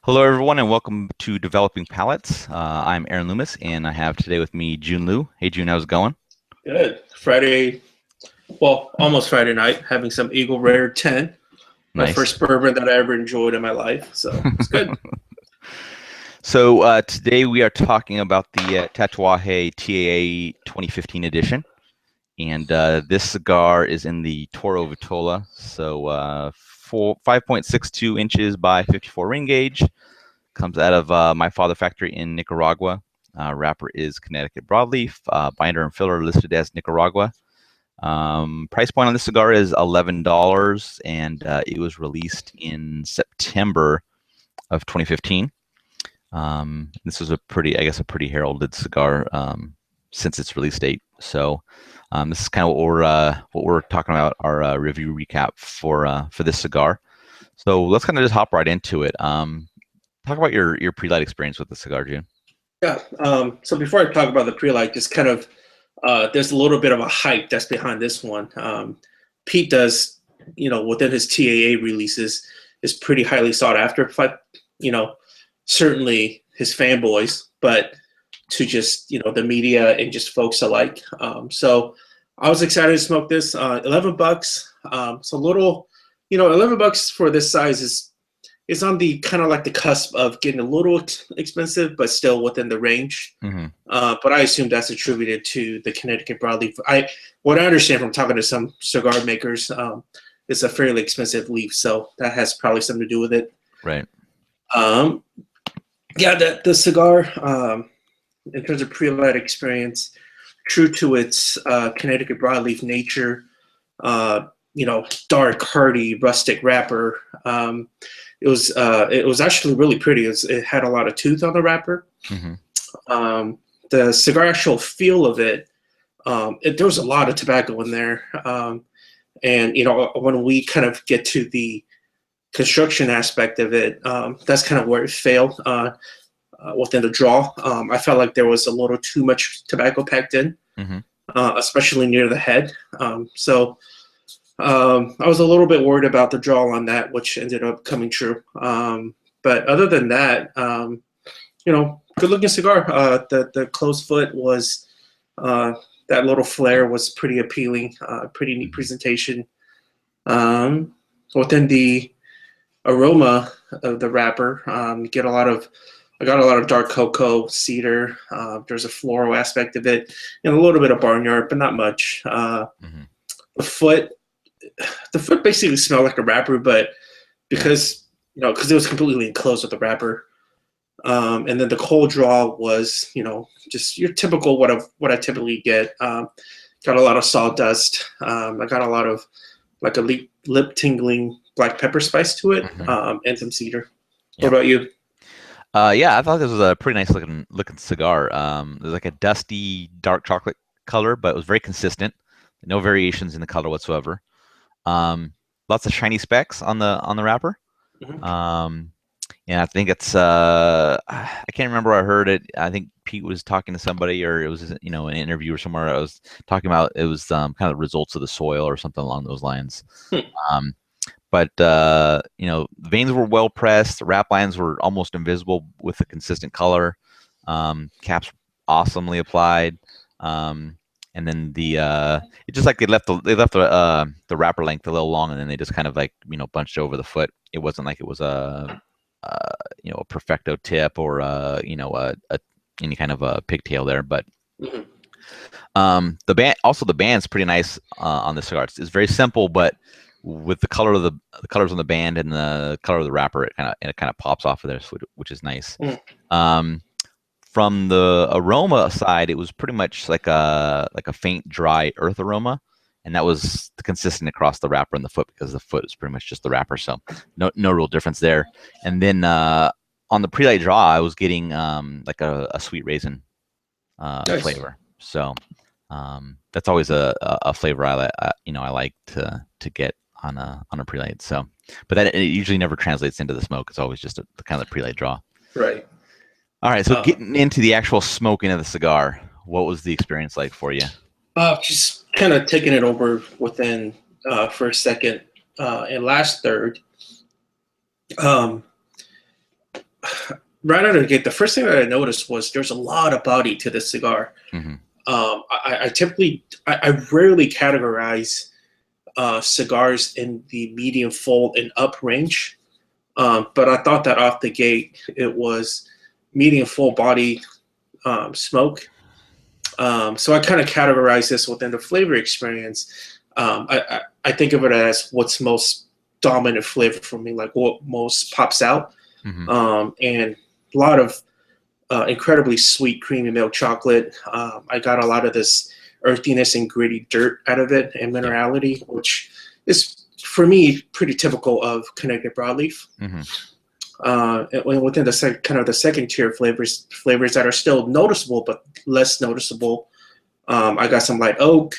Hello, everyone, and welcome to Developing Palates. I'm Aaron Loomis, and I have today with me Jiunn Liu. Hey, Jiunn, how's it going? Good. Friday, well, almost Friday night, having some Eagle Rare 10, my Nice. first bourbon that I ever enjoyed in my life. So it's good. So today we are talking about the Tatuaje TAA 2015 edition, and this cigar is in the Toro Vitola, so 5.62 inches by 54 ring gauge. Comes out of My Father Factory in Nicaragua. Wrapper is Connecticut broadleaf. Binder and filler listed as Nicaragua. Price point on this cigar is $11, and it was released in September of 2015. This was a pretty heralded cigar since its release date. So this is kind of what we're talking about, our review recap for this cigar. So let's kind of just hop right into it. Talk about your pre-light experience with the cigar, June. Yeah. So before I talk about the pre-light, just kind of, there's a little bit of a hype that's behind this one. Pete does, within his TAA releases, is pretty highly sought after. Certainly his fanboys, but to just, the media and just folks alike. So I was excited to smoke this. $11. It's a little, $11 for this size is on the kind of like the cusp of getting a little expensive, but still within the range. Mm-hmm. But I assume that's attributed to the Connecticut broadleaf. What I understand from talking to some cigar makers, it's a fairly expensive leaf, so that has probably something to do with it. Right. Yeah, the cigar, in terms of pre-light experience, true to its Connecticut broadleaf nature, dark, hardy, rustic wrapper. It was actually really pretty. It had a lot of tooth on the wrapper. Mm-hmm. The cigar actual feel of it, there was a lot of tobacco in there. And when we kind of get to the construction aspect of it, that's kind of where it failed within the draw. I felt like there was a little too much tobacco packed in, Mm-hmm. especially near the head. So I was a little bit worried about the draw on that, which ended up coming true. But other than that, good looking cigar. The closed foot was, that little flare was pretty appealing, pretty neat presentation. Within the aroma of the wrapper, I got a lot of dark cocoa, cedar. There's a floral aspect of it, and a little bit of barnyard, but not much. Mm-hmm. The foot basically smelled like a wrapper, but because it was completely enclosed with the wrapper. And then the cold draw was, just your typical what I typically get. Got a lot of sawdust. I got a lot of like a lip tingling black pepper spice to it, Mm-hmm. and some cedar. Yeah. What about you? Yeah, I thought this was a pretty nice looking cigar. There's like a dusty dark chocolate color, but it was very consistent. No variations in the color whatsoever. Lots of shiny specks on the wrapper. Mm-hmm. And I think it's I can't remember where I heard it. I think Pete was talking to somebody, or it was an interview or somewhere. I was talking about it was kind of the results of the soil or something along those lines. Um, but the veins were well pressed. The wrap lines were almost invisible with a consistent color. Caps awesomely applied. And then it just like they left the wrapper length a little long, and then they just kind of like bunched over the foot. It wasn't like it was a perfecto tip or any kind of a pigtail there. But the band's pretty nice on this cigar. It's very simple, but with the colors on the band and the color of the wrapper, it kind of pops off of there, which is nice. From the aroma side, it was pretty much like a faint, dry earth aroma, and that was consistent across the wrapper and the foot because the foot is pretty much just the wrapper, so no real difference there. And then on the pre-light draw, I was getting like a sweet raisin Nice. flavor. So that's always a flavor I like to get on a pre-light. So, but that it usually never translates into the smoke. It's always just the kind of pre-light draw. Right. All right, so getting into the actual smoking of the cigar, what was the experience like for you? Just kind of taking it over within first, second, and last third. right out of the gate, the first thing that I noticed was there's a lot of body to this cigar. Hmm. I rarely categorize cigars in the medium full and up range, but I thought that off the gate it was medium full body smoke. So I kind of categorize this within the flavor experience. I think of it as what's most dominant flavor for me, like what most pops out, Hmm. and a lot of incredibly sweet creamy milk chocolate. I got a lot of this earthiness and gritty dirt out of it and Yeah. minerality, which is for me pretty typical of connected broadleaf. Hmm. And within the kind of the second tier flavors that are still noticeable but less noticeable. I got some light oak,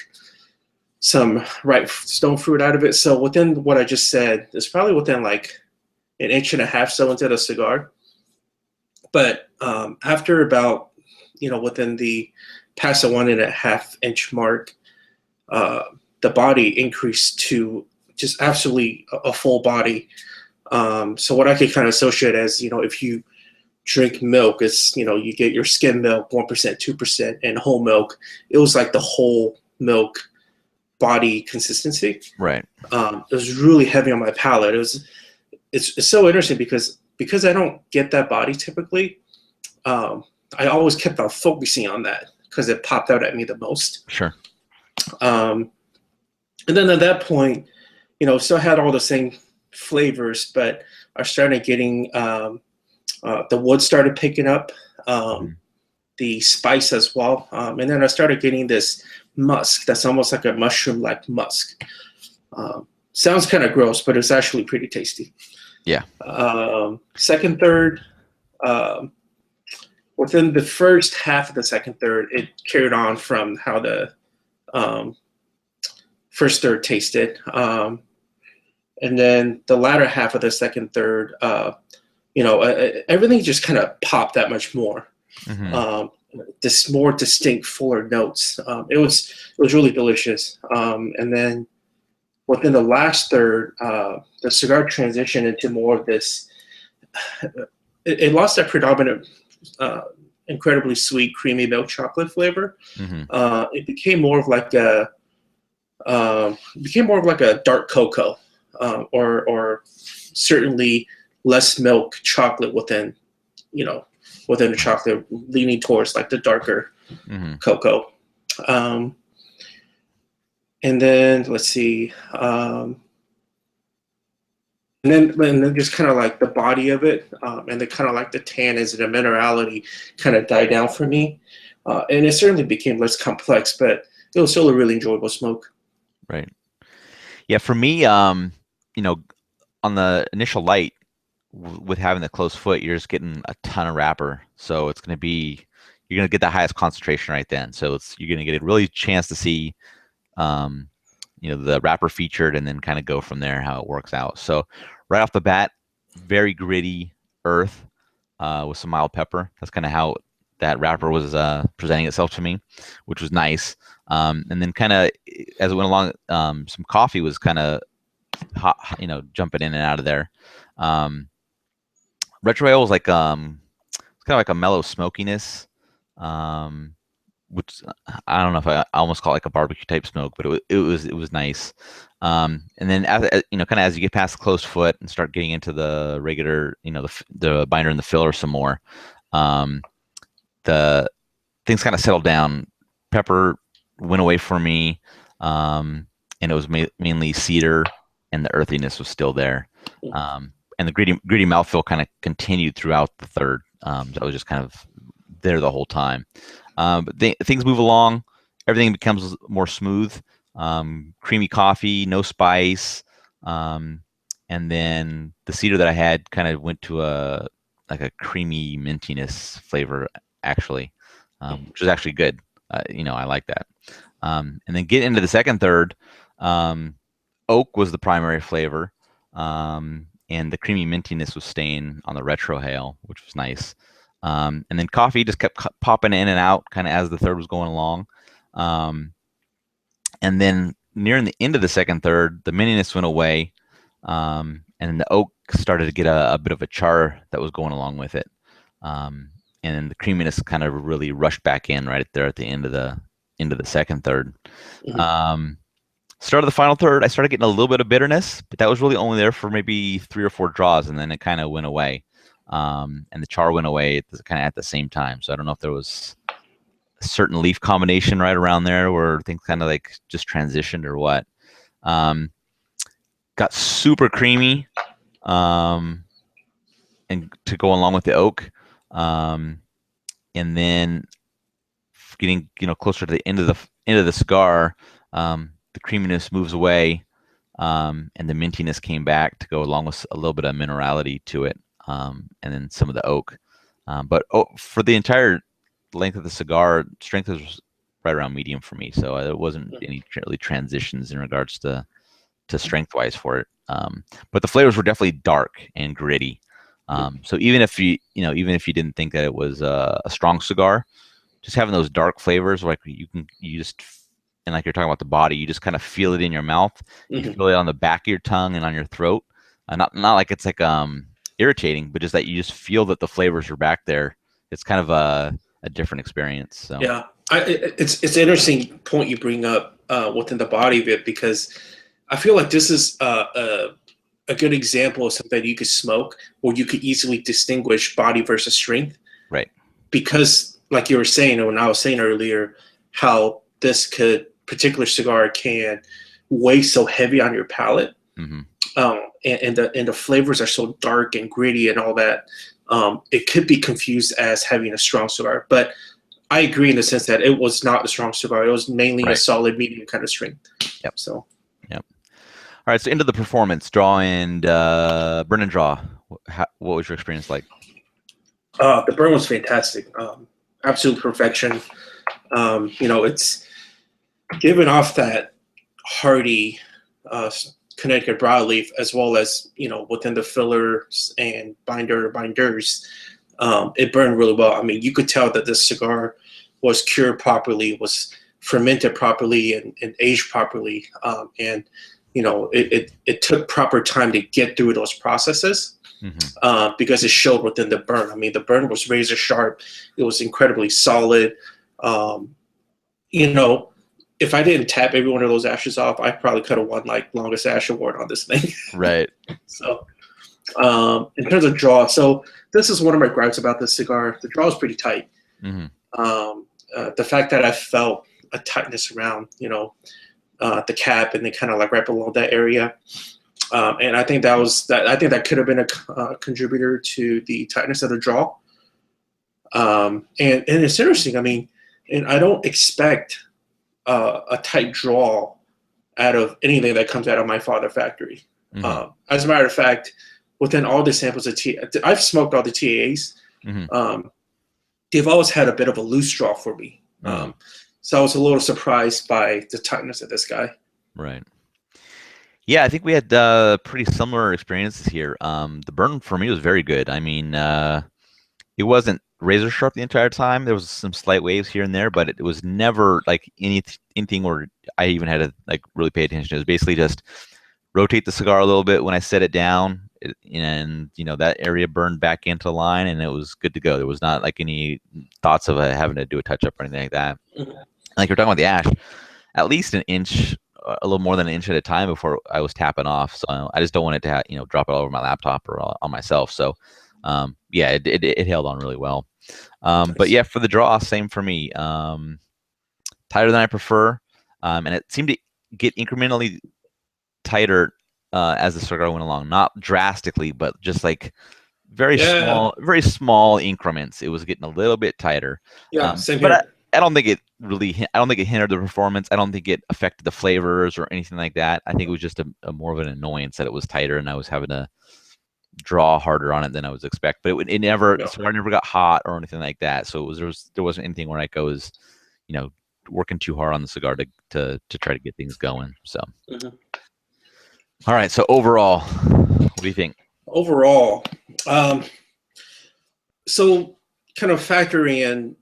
some ripe stone fruit out of it. So within what I just said, it's probably within like an inch and a half so into the cigar. But after about, within the past the 1.5 inch mark, uh, the body increased to just absolutely a full body. So what I could kind of associate as, if you drink milk, it's, you get your skim milk, 1%, 2%, and whole milk. It was like the whole milk body consistency. Right. It was really heavy on my palate. It's so interesting because I don't get that body typically. I always kept on focusing on that because it popped out at me the most. Sure. And then at that point, still had all the same flavors, but I started getting the wood started picking up, Hmm. the spice as well, and then I started getting this musk that's almost like a mushroom-like musk. Sounds kind of gross, but it's actually pretty tasty. Yeah. Second, third, um, within the first half of the second third, it carried on from how the um, first third tasted. And then the latter half of the second third, everything just kind of popped that much more. Hmm. Um, this more distinct, fuller notes. It was really delicious. And then within the last third, the cigar transitioned into more of this. It lost that predominant, incredibly sweet, creamy milk chocolate flavor. Hmm. It became more of like a dark cocoa, or certainly less milk chocolate within the chocolate, leaning towards like the darker Hmm. cocoa. Um, and then let's see, and then just kind of like the body of it, and then kind of like the tannins and the minerality kind of died down for me, and it certainly became less complex, but it was still a really enjoyable smoke. Right. Yeah. For me, you know, on the initial light, with having the closed foot, you're just getting a ton of wrapper. So it's going to be, you're going to get the highest concentration right then. So you're going to get a really chance to see, um, the wrapper featured and then kind of go from there how it works out. So right off the bat, very gritty earth, with some mild pepper. That's kind of how that wrapper was presenting itself to me, which was nice. And then kind of as it went along, some coffee was kind of hot, jumping in and out of there. Um, Retro ale was like it's kind of like a mellow smokiness, um, which I don't know if I almost call it like a barbecue type smoke, but it was nice. And then kind of as you get past the closed foot and start getting into the regular, the binder and the filler some more, um, the things kind of settled down. Pepper went away for me, and it was mainly cedar, and the earthiness was still there. And the gritty mouthfeel kind of continued throughout the third. That was just kind of there the whole time. But things move along. Everything becomes more smooth. Creamy coffee, no spice. Um, and then the cedar that I had kind of went to a creamy mintiness flavor, actually, which was actually good. I like that. And then get into the second third. Um, Oak was the primary flavor, and the creamy mintiness was staying on the retro hail, which was nice. And then coffee just kept popping in and out, kind of as the third was going along. Um, and then nearing the end of the second third, the mintiness went away, and the oak started to get a bit of a char that was going along with it. And then the creaminess kind of really rushed back in right there at the end of the second third. Mhm. Um, Start of the final third, I started getting a little bit of bitterness, but that was really only there for maybe 3 or 4 draws, and then it kind of went away. And the char went away kind of at the same time. So I don't know if there was a certain leaf combination right around there where things kind of like just transitioned or what. Um, Got super creamy, um, and to go along with the oak. Um, and then getting closer to the end of the cigar, the creaminess moves away, and the mintiness came back to go along with a little bit of minerality to it, and then some of the oak. But for the entire length of the cigar, strength was right around medium for me, so there wasn't any really transitions in regards to strength wise for it. But the flavors were definitely dark and gritty. So even if you didn't think that it was a strong cigar, just having those dark flavors, like you just, and like you're talking about the body, you just kind of feel it in your mouth. You Mhm. feel it on the back of your tongue and on your throat. Not like it's like irritating, but just that you just feel that the flavors are back there. It's kind of a different experience. So Yeah, it's an interesting point you bring up within the body of it, because I feel like this is a good example of something you could smoke where you could easily distinguish body versus strength, right, because like you were saying, or when I was saying earlier, how this particular cigar can weigh so heavy on your palate, hmm, and the flavors are so dark and gritty and all that. It could be confused as having a strong cigar, but I agree in the sense that it was not a strong cigar. It was mainly a right, solid medium kind of strength. yep, So yep. All right, so into the performance, draw and burn and draw. What was your experience like? the burn was fantastic. Absolute perfection. It's giving off that hearty uh, Connecticut broadleaf, as well as within the fillers and binders. It burned really well. I mean, you could tell that this cigar was cured properly, was fermented properly, and aged properly, and it took proper time to get through those processes, Hmm. because it showed within the burn. I mean, the burn was razor sharp. It was incredibly solid. Um, you know, if I didn't tap every one of those ashes off, I probably could have won like longest ash award on this thing. Right. So, in terms of draw, so this is one of my gripes about this cigar. The draw is pretty tight. Hmm. The fact that I felt a tightness around, the cap, and then kind of like right below that area. And I think that was that. I think that could have been a contributor to the tightness of the draw. And it's interesting. I mean, and I don't expect a tight draw out of anything that comes out of my father factory. Hmm. As a matter of fact, within all the samples of I've smoked all the TAAs. Hmm. Um, they've always had a bit of a loose draw for me. Mm. So I was a little surprised by the tightness of this guy. Right. Yeah, I think we had pretty similar experiences here. The burn for me was very good. I mean, it wasn't razor sharp the entire time. There was some slight waves here and there, but it was never like anything where I even had to like really pay attention. It was basically just rotate the cigar a little bit when I set it down, and that area burned back into line, and it was good to go. There was not like any thoughts of having to do a touch up or anything like that. Mhm. Like you're talking about the ash, at least an inch, a little more than an inch at a time before I was tapping off. So I just don't want it to drop it all over my laptop or on myself. So yeah, it held on really well. But Nice. yeah, for the draw, same for me. Tighter than I prefer, and it seemed to get incrementally tighter as the cigar went along. Not drastically, but just like Yeah, very small increments. It was getting a little bit tighter. yeah, same But here. I don't think it really, I don't think it hindered the performance. I don't think it affected the flavors or anything like that. I think it was just a more of an annoyance that it was tighter and I was having to draw harder on it than I was expect. But it never, the No. cigar never got hot or anything like that. So there wasn't anything where I was, you know, working too hard on the cigar to try to get things going. So, Mhm. all right. So overall, what do you think? Overall, um, so kind of factoring in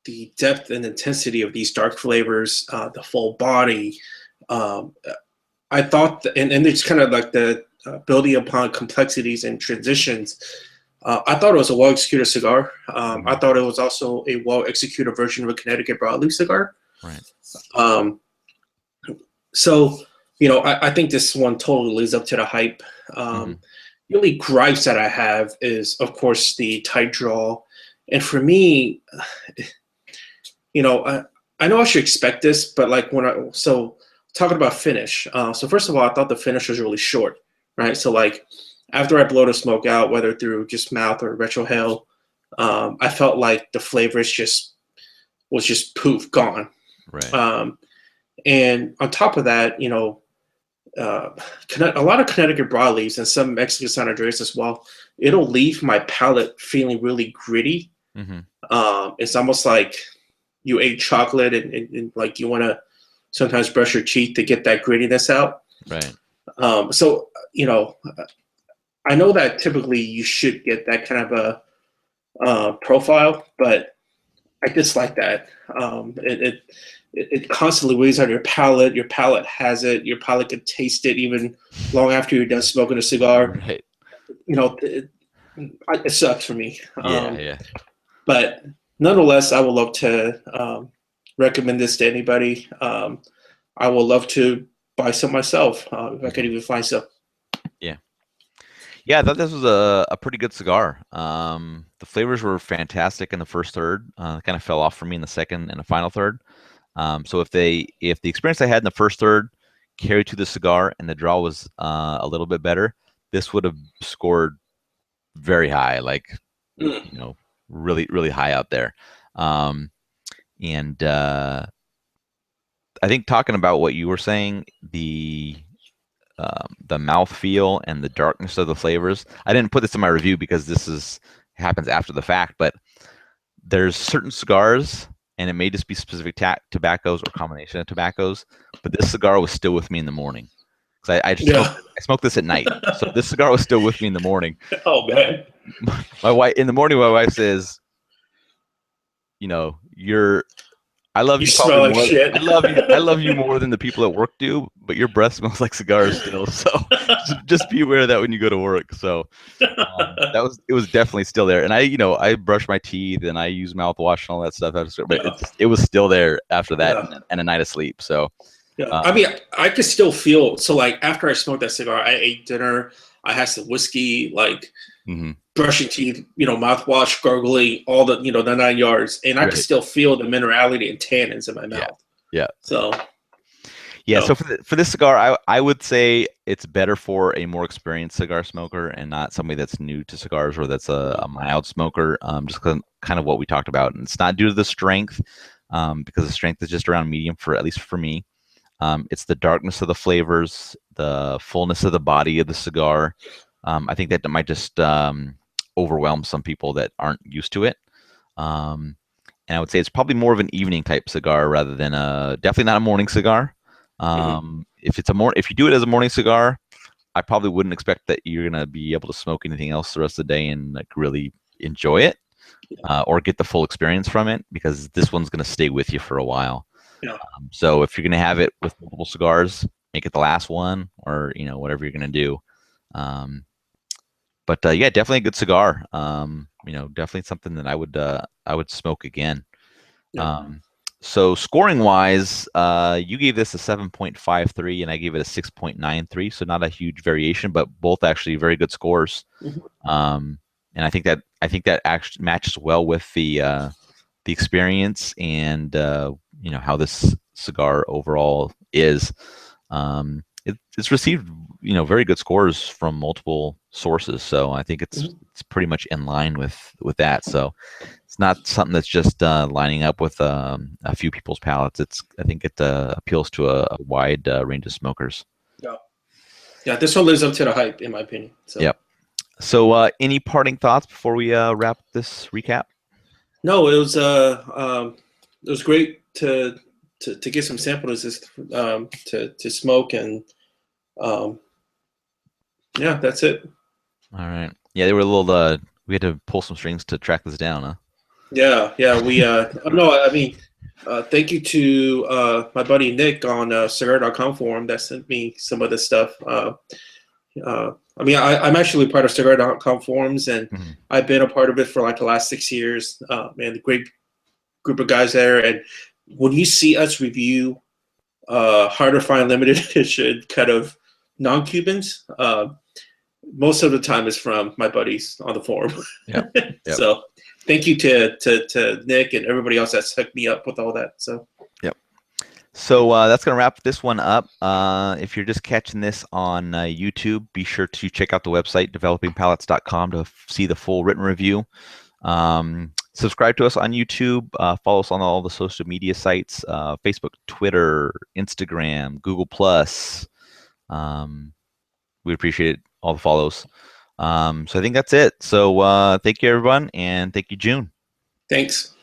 the depth and intensity of these dark flavors, the full body. Um, I thought, and it's kind of like the building upon complexities and transitions. I thought it was a well-executed cigar. I Mm-hmm. thought it was also a well-executed version of a Connecticut broadleaf cigar. Right. Um, so, I think this one totally lives up to the hype. Mm-hmm. The only gripes that I have is, of course, the tight draw. And for me, I know I should expect this, but like talking about finish. So first of all, I thought the finish was really short, right? So like after I blow the smoke out, whether through just mouth or retrohale, I felt like the flavors was just poof gone. Right. Um, and on top of that, a lot of Connecticut broadleaves and some Mexican San Andreas as well, it'll leave my palate feeling really gritty. Mm-hmm. It's almost like you ate chocolate and like you want to sometimes brush your teeth to get that grittiness out. Right. So, I know that typically you should get that kind of a profile, but I dislike that. It constantly weighs on your palate. Your palate has it. Your palate can taste it even long after you're done smoking a cigar. Right. It sucks for me. Yeah. Yeah. But nonetheless, I would love to recommend this to anybody. I would love to buy some myself if I could even find some. Yeah. Yeah, I thought this was a pretty good cigar. The flavors were fantastic in the first third. Kind of fell off for me in the second and the final third. So if the experience I had in the first third carried to the cigar and the draw was a little bit better, this would have scored very high, like really really high up there. And I think talking about what you were saying, the mouth feel and the darkness of the flavors. I didn't put this in my review because happens after the fact, but there's certain cigars, and it may just be specific tobaccos or combination of tobaccos, but this cigar was still with me in the morning. Because I smoked this at night, so this cigar was still with me in the morning. Oh man, my wife in the morning. My wife says, I love you you smell probably like more. shit. I love you more than the people at work do, but your breath smells like cigars still. So just be aware of that when you go to work. So it was definitely still there. And I brush my teeth and I use mouthwash and all that stuff. But it was still there after that and a night of sleep. So I mean, I could still feel. So like after I smoked that cigar, I ate dinner. I had some whiskey, like brushing teeth, mouthwash, gargling, all the the 9 yards, and I could still feel the minerality and tannins in my mouth. Yeah. So. Yeah, so for this cigar, I would say it's better for a more experienced cigar smoker and not somebody that's new to cigars or that's a mild smoker. Just kind of what we talked about, and it's not due to the strength, because the strength is just around medium for at least for me. It's the darkness of the flavors, the fullness of the body of the cigar. I think that might just overwhelm some people that aren't used to it. And I would say it's probably more of an evening type cigar rather than definitely not a morning cigar. If you do it as a morning cigar, I probably wouldn't expect that you're gonna be able to smoke anything else the rest of the day and like really enjoy it or get the full experience from it, because this one's gonna stay with you for a while. Yeah. So if you're gonna have it with multiple cigars, make it the last one, or whatever you're gonna do. But yeah, definitely a good cigar. Definitely something that I would smoke again. Yeah. So scoring wise, you gave this a 7.53 and I gave it a 6.93. So not a huge variation, but both actually very good scores. And I think that actually matches well with the experience and how this cigar overall is. It's received very good scores from multiple sources, so I think it's pretty much in line with that. So it's not something that's just lining up with a few people's palates. I think it appeals to a wide range of smokers. Yeah, this one lives up to the hype, in my opinion. So. Yep. So any parting thoughts before we wrap this recap? No, it was great to get some samples to smoke, and yeah, that's it. All right. Yeah, they were a little. We had to pull some strings to track this down, huh? Yeah. We no, I mean, thank you to my buddy Nick on cigar.com forum that sent me some of this stuff. I mean, I'm actually part of cigar.com forums, and Mhm. I've been a part of it for like the last 6 years. Man, a great group of guys there. And when you see us review hard to find limited edition kind of non-Cubans, most of the time is from my buddies on the forum. Yep. Yep. So thank you to Nick and everybody else that's hooked me up with all that. So Yep. So that's going to wrap this one up. If you're just catching this on YouTube, be sure to check out the website, developingpalates.com, to see the full written review. Subscribe to us on YouTube. Follow us on all the social media sites, Facebook, Twitter, Instagram, Google+. We appreciate all the follows. So I think that's it. So thank you, everyone, and thank you, Jiunn. thanks.